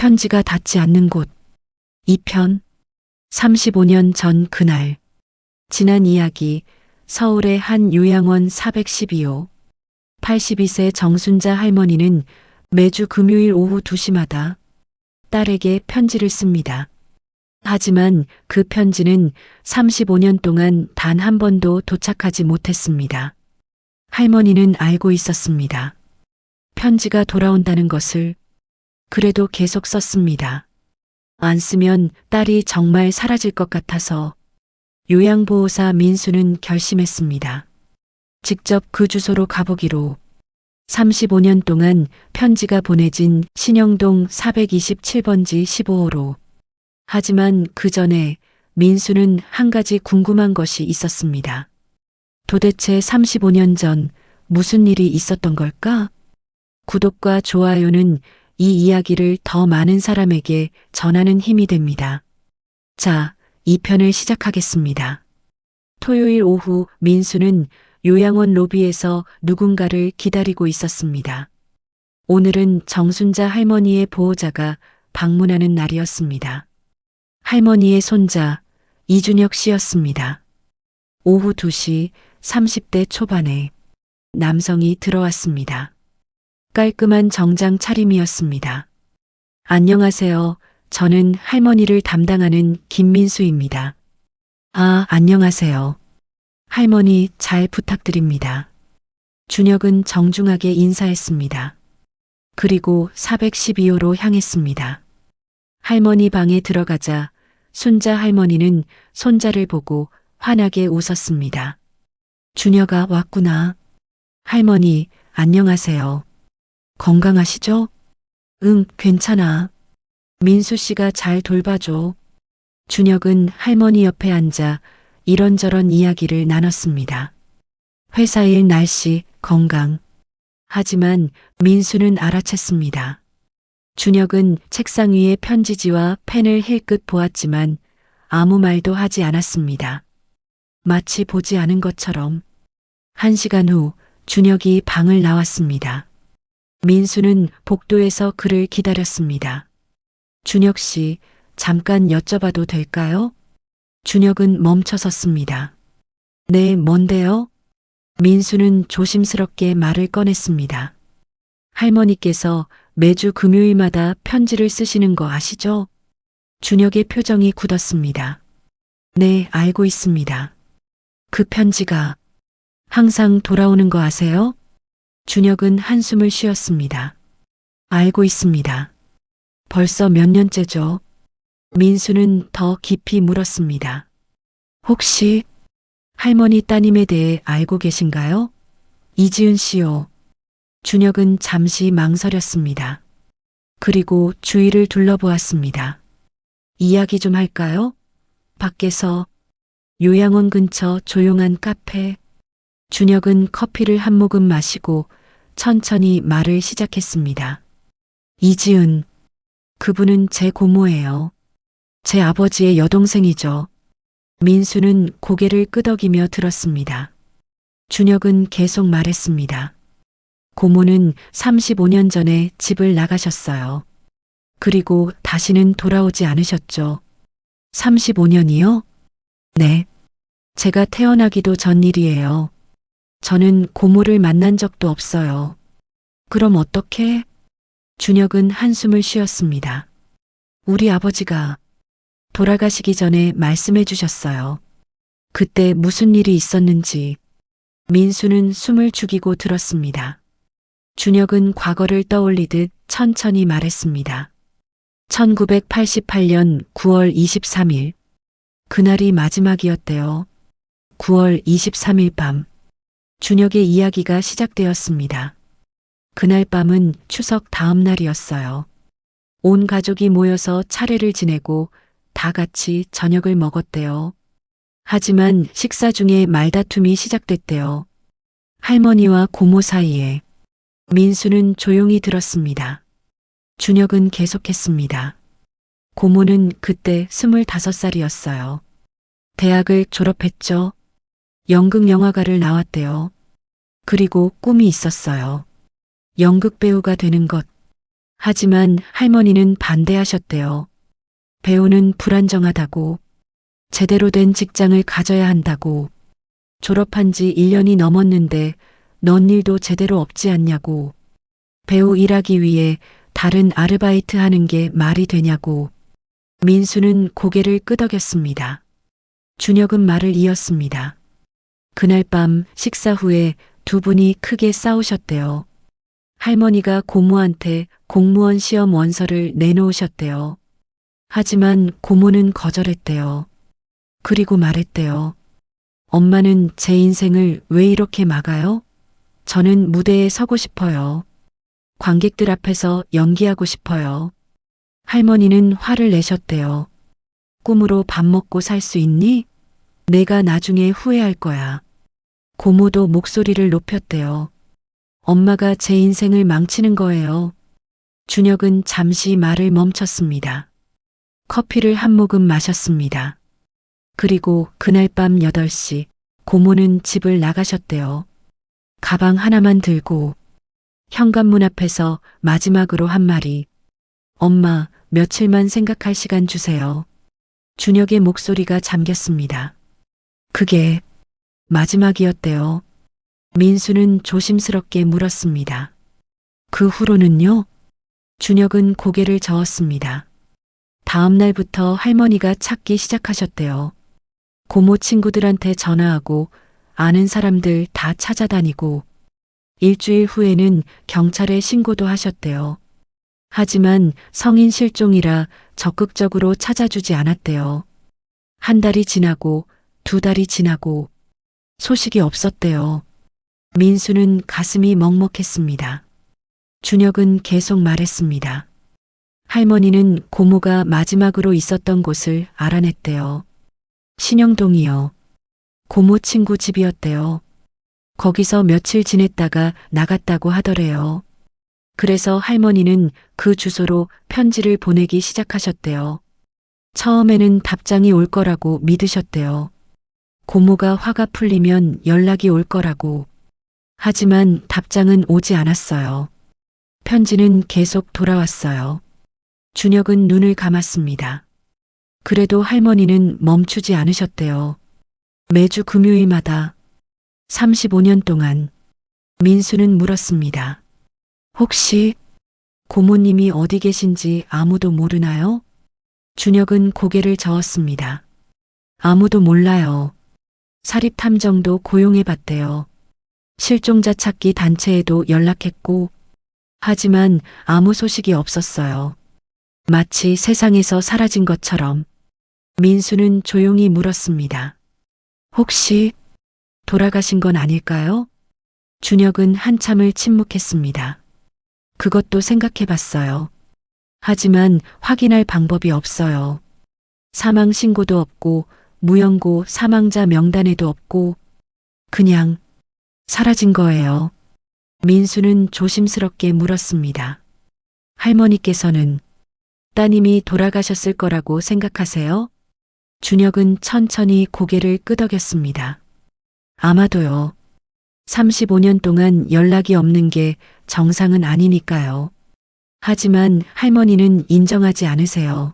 편지가 닿지 않는 곳. 2편. 35년 전 그날. 지난 이야기. 서울의 한 요양원 412호. 82세 정순자 할머니는 매주 금요일 오후 2시마다 딸에게 편지를 씁니다. 하지만 그 편지는 35년 동안 단 한 번도 도착하지 못했습니다. 할머니는 알고 있었습니다. 편지가 돌아온다는 것을. 그래도 계속 썼습니다. 안 쓰면 딸이 정말 사라질 것 같아서 요양보호사 민수는 결심했습니다. 직접 그 주소로 가보기로. 35년 동안 편지가 보내진 신영동 427번지 15호로. 하지만 그 전에 민수는 한 가지 궁금한 것이 있었습니다. 도대체 35년 전 무슨 일이 있었던 걸까? 구독과 좋아요는 이 이야기를 더 많은 사람에게 전하는 힘이 됩니다. 자, 2편을 시작하겠습니다. 토요일 오후 민수는 요양원 로비에서 누군가를 기다리고 있었습니다. 오늘은 정순자 할머니의 보호자가 방문하는 날이었습니다. 할머니의 손자 이준혁 씨였습니다. 오후 2시 30대 초반에 남성이 들어왔습니다. 깔끔한 정장 차림이었습니다. 안녕하세요. 저는 할머니를 담당하는 김민수입니다. 아, 안녕하세요. 할머니 잘 부탁드립니다. 준혁은 정중하게 인사했습니다. 그리고 412호로 향했습니다. 할머니 방에 들어가자 순자 할머니는 손자를 보고 환하게 웃었습니다. 준혁아 왔구나. 할머니, 안녕하세요. 건강하시죠? 응, 괜찮아. 민수 씨가 잘 돌봐줘. 준혁은 할머니 옆에 앉아 이런저런 이야기를 나눴습니다. 회사 일, 날씨, 건강. 하지만 민수는 알아챘습니다. 준혁은 책상 위에 편지지와 펜을 힐끗 보았지만 아무 말도 하지 않았습니다. 마치 보지 않은 것처럼. 1시간 후 준혁이 방을 나왔습니다. 민수는 복도에서 그를 기다렸습니다. 준혁 씨, 잠깐 여쭤봐도 될까요? 준혁은 멈춰섰습니다. 네, 뭔데요? 민수는 조심스럽게 말을 꺼냈습니다. 할머니께서 매주 금요일마다 편지를 쓰시는 거 아시죠? 준혁의 표정이 굳었습니다. 네, 알고 있습니다. 그 편지가 항상 돌아오는 거 아세요? 준혁은 한숨을 쉬었습니다. 알고 있습니다. 벌써 몇 년째죠? 민수는 더 깊이 물었습니다. 혹시 할머니 따님에 대해 알고 계신가요? 이지은 씨요. 준혁은 잠시 망설였습니다. 그리고 주위를 둘러보았습니다. 이야기 좀 할까요? 밖에서. 요양원 근처 조용한 카페. 준혁은 커피를 한 모금 마시고 천천히 말을 시작했습니다. 이지은. 그분은 제 고모예요. 제 아버지의 여동생이죠. 민수는 고개를 끄덕이며 들었습니다. 준혁은 계속 말했습니다. 고모는 35년 전에 집을 나가셨어요. 그리고 다시는 돌아오지 않으셨죠. 35년이요? 네. 제가 태어나기도 전 일이에요. 저는 고모를 만난 적도 없어요. 그럼 어떻게? 준혁은 한숨을 쉬었습니다. 우리 아버지가 돌아가시기 전에 말씀해 주셨어요. 그때 무슨 일이 있었는지. 민수는 숨을 죽이고 들었습니다. 준혁은 과거를 떠올리듯 천천히 말했습니다. 1988년 9월 23일. 그날이 마지막이었대요. 9월 23일 밤. 준혁의 이야기가 시작되었습니다. 그날 밤은 추석 다음 날이었어요. 온 가족이 모여서 차례를 지내고 다 같이 저녁을 먹었대요. 하지만 식사 중에 말다툼이 시작됐대요. 할머니와 고모 사이에. 민수는 조용히 들었습니다. 준혁은 계속했습니다. 고모는 그때 25살이었어요. 대학을 졸업했죠. 연극 영화과를 나왔대요. 그리고 꿈이 있었어요. 연극 배우가 되는 것. 하지만 할머니는 반대하셨대요. 배우는 불안정하다고, 제대로 된 직장을 가져야 한다고, 졸업한 지 1년이 넘었는데 넌 일도 제대로 없지 않냐고, 배우 일하기 위해 다른 아르바이트 하는 게 말이 되냐고. 민수는 고개를 끄덕였습니다. 준혁은 말을 이었습니다. 그날 밤 식사 후에 두 분이 크게 싸우셨대요. 할머니가 고모한테 공무원 시험 원서를 내놓으셨대요. 하지만 고모는 거절했대요. 그리고 말했대요. 엄마는 제 인생을 왜 이렇게 막아요? 저는 무대에 서고 싶어요. 관객들 앞에서 연기하고 싶어요. 할머니는 화를 내셨대요. 꿈으로 밥 먹고 살 수 있니? 내가 나중에 후회할 거야. 고모도 목소리를 높였대요. 엄마가 제 인생을 망치는 거예요. 준혁은 잠시 말을 멈췄습니다. 커피를 한 모금 마셨습니다. 그리고 그날 밤 8시 고모는 집을 나가셨대요. 가방 하나만 들고 현관문 앞에서 마지막으로 한 말이 엄마 며칠만 생각할 시간 주세요. 준혁의 목소리가 잠겼습니다. 그게 마지막이었대요. 민수는 조심스럽게 물었습니다. 그 후로는요? 준혁은 고개를 저었습니다. 다음 날부터 할머니가 찾기 시작하셨대요. 고모 친구들한테 전화하고 아는 사람들 다 찾아다니고 일주일 후에는 경찰에 신고도 하셨대요. 하지만 성인 실종이라 적극적으로 찾아주지 않았대요. 한 달이 지나고 2달이 지나고 소식이 없었대요. 민수는 가슴이 먹먹했습니다. 준혁은 계속 말했습니다. 할머니는 고모가 마지막으로 있었던 곳을 알아냈대요. 신영동이요. 고모 친구 집이었대요. 거기서 며칠 지냈다가 나갔다고 하더래요. 그래서 할머니는 그 주소로 편지를 보내기 시작하셨대요. 처음에는 답장이 올 거라고 믿으셨대요. 고모가 화가 풀리면 연락이 올 거라고. 하지만 답장은 오지 않았어요. 편지는 계속 돌아왔어요. 준혁은 눈을 감았습니다. 그래도 할머니는 멈추지 않으셨대요. 매주 금요일마다 35년 동안 민수는 물었습니다. 혹시 고모님이 어디 계신지 아무도 모르나요? 준혁은 고개를 저었습니다. 아무도 몰라요. 사립탐정도 고용해봤대요. 실종자 찾기 단체에도 연락했고, 하지만 아무 소식이 없었어요. 마치 세상에서 사라진 것처럼. 민수는 조용히 물었습니다. 혹시 돌아가신 건 아닐까요? 준혁은 한참을 침묵했습니다. 그것도 생각해봤어요. 하지만 확인할 방법이 없어요. 사망 신고도 없고 무연고 사망자 명단에도 없고 그냥 사라진 거예요. 민수는 조심스럽게 물었습니다. 할머니께서는 따님이 돌아가셨을 거라고 생각하세요? 준혁은 천천히 고개를 끄덕였습니다. 아마도요. 35년 동안 연락이 없는 게 정상은 아니니까요. 하지만 할머니는 인정하지 않으세요.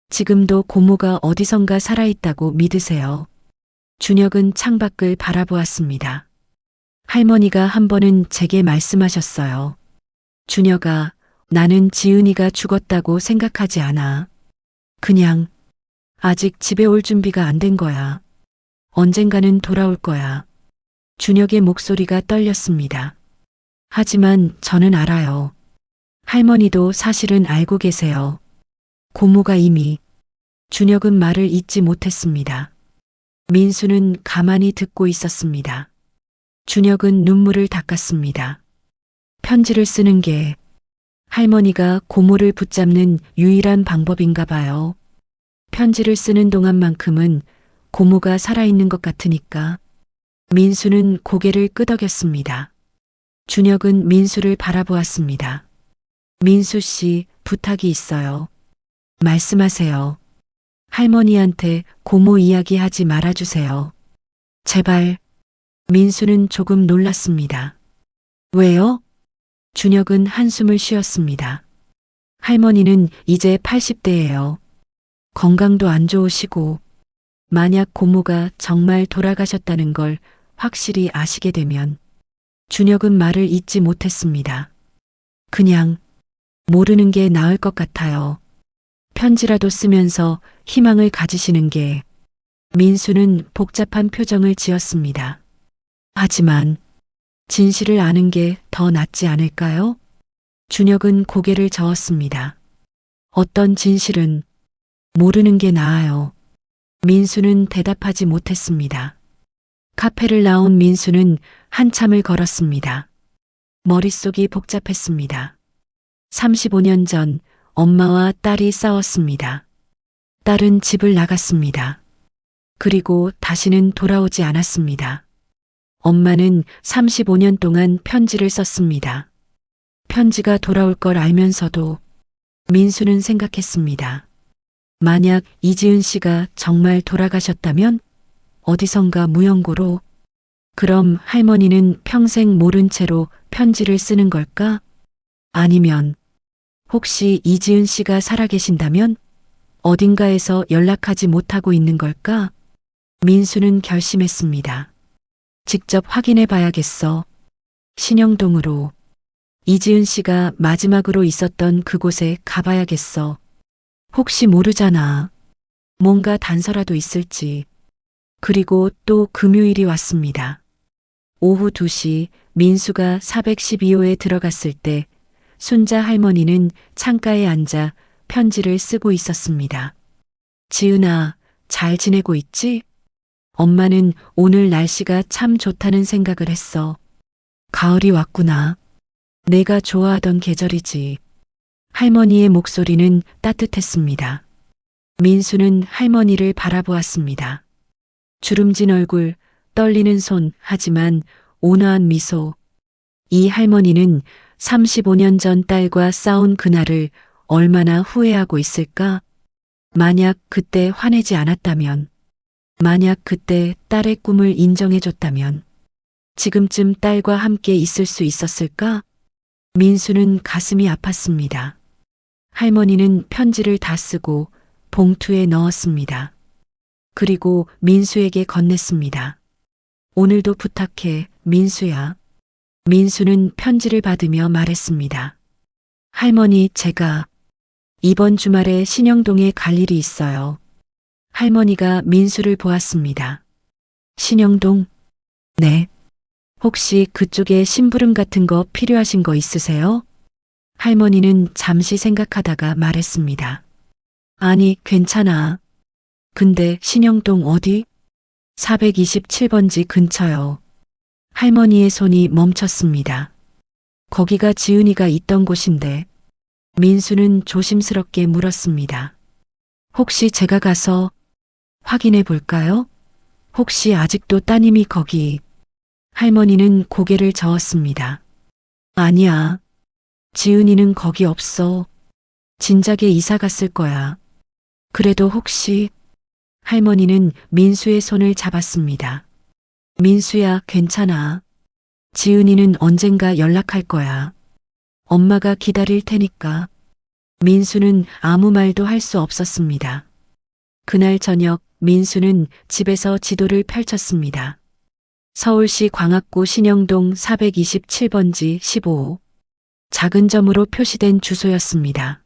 지금도 고모가 어디선가 살아있다고 믿으세요. 준혁은 창밖을 바라보았습니다. 할머니가 한 번은 제게 말씀하셨어요. 준혁아, 나는 지은이가 죽었다고 생각하지 않아. 그냥 아직 집에 올 준비가 안 된 거야. 언젠가는 돌아올 거야. 준혁의 목소리가 떨렸습니다. 하지만 저는 알아요. 할머니도 사실은 알고 계세요. 고모가 이미. 준혁은 말을 잇지 못했습니다. 민수는 가만히 듣고 있었습니다. 준혁은 눈물을 닦았습니다. 편지를 쓰는 게 할머니가 고모를 붙잡는 유일한 방법인가 봐요. 편지를 쓰는 동안만큼은 고모가 살아있는 것 같으니까. 민수는 고개를 끄덕였습니다. 준혁은 민수를 바라보았습니다. 민수 씨, 부탁이 있어요. 말씀하세요. 할머니한테 고모 이야기 하지 말아주세요. 제발. 민수는 조금 놀랐습니다. 왜요? 준혁은 한숨을 쉬었습니다. 할머니는 이제 80대예요. 건강도 안 좋으시고 만약 고모가 정말 돌아가셨다는 걸 확실히 아시게 되면 준혁은 말을 잇지 못했습니다. 그냥 모르는 게 나을 것 같아요. 편지라도 쓰면서 희망을 가지시는 게. 민수는 복잡한 표정을 지었습니다. 하지만 진실을 아는 게 더 낫지 않을까요? 준혁은 고개를 저었습니다. 어떤 진실은 모르는 게 나아요. 민수는 대답하지 못했습니다. 카페를 나온 민수는 한참을 걸었습니다. 머릿속이 복잡했습니다. 35년 전 엄마와 딸이 싸웠습니다. 딸은 집을 나갔습니다. 그리고 다시는 돌아오지 않았습니다. 엄마는 35년 동안 편지를 썼습니다. 편지가 돌아올 걸 알면서도 민수는 생각했습니다. 만약 이지은 씨가 정말 돌아가셨다면 어디선가 무연고로, 그럼 할머니는 평생 모른 채로 편지를 쓰는 걸까? 아니면 혹시 이지은 씨가 살아계신다면 어딘가에서 연락하지 못하고 있는 걸까? 민수는 결심했습니다. 직접 확인해 봐야겠어. 신영동으로. 이지은 씨가 마지막으로 있었던 그곳에 가봐야겠어. 혹시 모르잖아. 뭔가 단서라도 있을지. 그리고 또 금요일이 왔습니다. 오후 2시 민수가 412호에 들어갔을 때 순자 할머니는 창가에 앉아 편지를 쓰고 있었습니다. 지은아, 잘 지내고 있지? 엄마는 오늘 날씨가 참 좋다는 생각을 했어. 가을이 왔구나. 내가 좋아하던 계절이지. 할머니의 목소리는 따뜻했습니다. 민수는 할머니를 바라보았습니다. 주름진 얼굴, 떨리는 손, 하지만 온화한 미소. 이 할머니는 35년 전 딸과 싸운 그날을 얼마나 후회하고 있을까? 만약 그때 화내지 않았다면, 만약 그때 딸의 꿈을 인정해줬다면, 지금쯤 딸과 함께 있을 수 있었을까? 민수는 가슴이 아팠습니다. 할머니는 편지를 다 쓰고 봉투에 넣었습니다. 그리고 민수에게 건넸습니다. 오늘도 부탁해, 민수야. 민수는 편지를 받으며 말했습니다. 할머니, 제가 이번 주말에 신영동에 갈 일이 있어요. 할머니가 민수를 보았습니다. 신영동? 네. 혹시 그쪽에 심부름 같은 거 필요하신 거 있으세요? 할머니는 잠시 생각하다가 말했습니다. 아니, 괜찮아. 근데 신영동 어디? 427번지 근처요. 할머니의 손이 멈췄습니다. 거기가 지은이가 있던 곳인데. 민수는 조심스럽게 물었습니다. 혹시 제가 가서 확인해 볼까요? 혹시 아직도 따님이 거기? 할머니는 고개를 저었습니다. 아니야. 지은이는 거기 없어. 진작에 이사 갔을 거야. 그래도 혹시... 할머니는 민수의 손을 잡았습니다. 민수야, 괜찮아. 지은이는 언젠가 연락할 거야. 엄마가 기다릴 테니까. 민수는 아무 말도 할 수 없었습니다. 그날 저녁 민수는 집에서 지도를 펼쳤습니다. 서울시 광학구 신영동 427번지 15호. 작은 점으로 표시된 주소였습니다.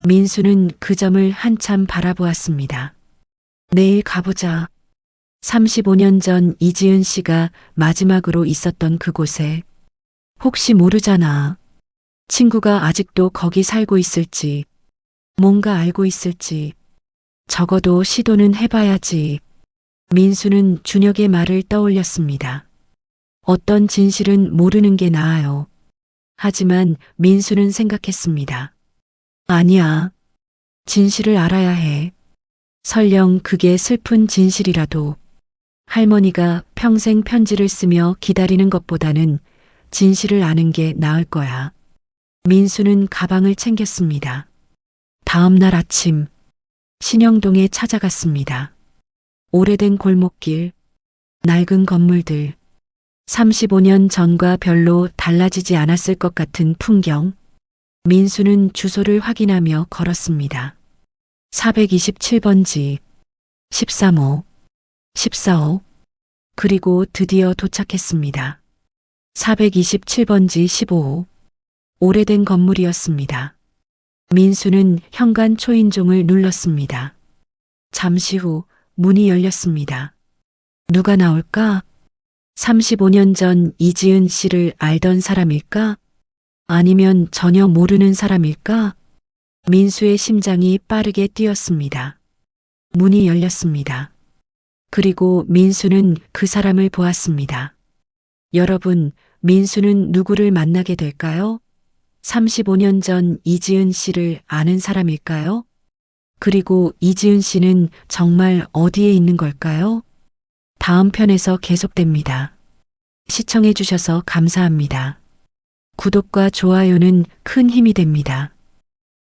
민수는 그 점을 한참 바라보았습니다. 내일 가보자. 35년 전 이지은 씨가 마지막으로 있었던 그곳에. 혹시 모르잖아. 친구가 아직도 거기 살고 있을지, 뭔가 알고 있을지. 적어도 시도는 해봐야지. 민수는 준혁의 말을 떠올렸습니다. 어떤 진실은 모르는 게 나아요. 하지만 민수는 생각했습니다. 아니야. 진실을 알아야 해. 설령 그게 슬픈 진실이라도. 할머니가 평생 편지를 쓰며 기다리는 것보다는 진실을 아는 게 나을 거야. 민수는 가방을 챙겼습니다. 다음 날 아침 신영동에 찾아갔습니다. 오래된 골목길, 낡은 건물들, 35년 전과 별로 달라지지 않았을 것 같은 풍경. 민수는 주소를 확인하며 걸었습니다. 427번지, 13호, 14호, 그리고 드디어 도착했습니다. 427번지 15호. 오래된 건물이었습니다. 민수는 현관 초인종을 눌렀습니다. 잠시 후 문이 열렸습니다. 누가 나올까? 35년 전 이지은 씨를 알던 사람일까? 아니면 전혀 모르는 사람일까? 민수의 심장이 빠르게 뛰었습니다. 문이 열렸습니다. 그리고 민수는 그 사람을 보았습니다. 여러분, 민수는 누구를 만나게 될까요? 35년 전 이지은 씨를 아는 사람일까요? 그리고 이지은 씨는 정말 어디에 있는 걸까요? 다음 편에서 계속됩니다. 시청해 주셔서 감사합니다. 구독과 좋아요는 큰 힘이 됩니다.